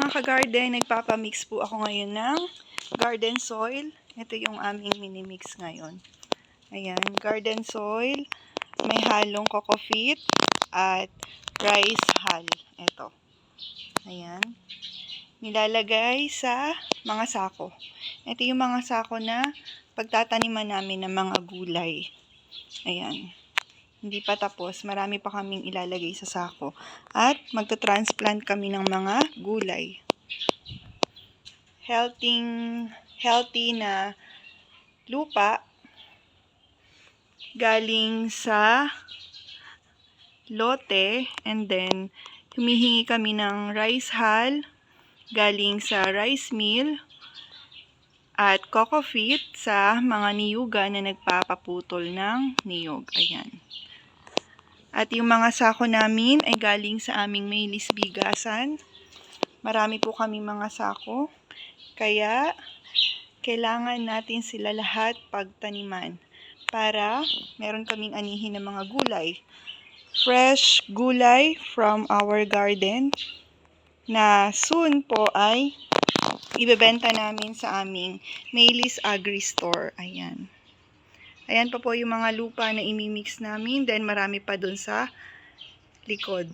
Mga ka-garden, nagpapamix po ako ngayon ng garden soil. Ito yung aming mini-mix ngayon. Ayan, garden soil, may halong coco peat at rice hull. Ito. Ayan. Nilalagay sa mga sako. Ito yung mga sako na pagtataniman namin ng mga gulay. Ayan. Hindi pa tapos, marami pa kaming ilalagay sa sako. At magta-transplant kami ng mga gulay. Healthy na lupa galing sa lote, and then humihingi kami ng rice hull galing sa rice mill at coco peat sa mga niyugan na nagpapaputol ng niyog. Ayan. At yung mga sako namin ay galing sa aming Maylis Bigasan. Marami po kami mga sako. Kaya, kailangan natin sila lahat pagtaniman para meron kaming anihin ng mga gulay. Fresh gulay from our garden na soon po ay ibebenta namin sa aming Maylis Agri Store. Ayan. Ayan pa po yung mga lupa na imimix namin. Then marami pa dun sa likod.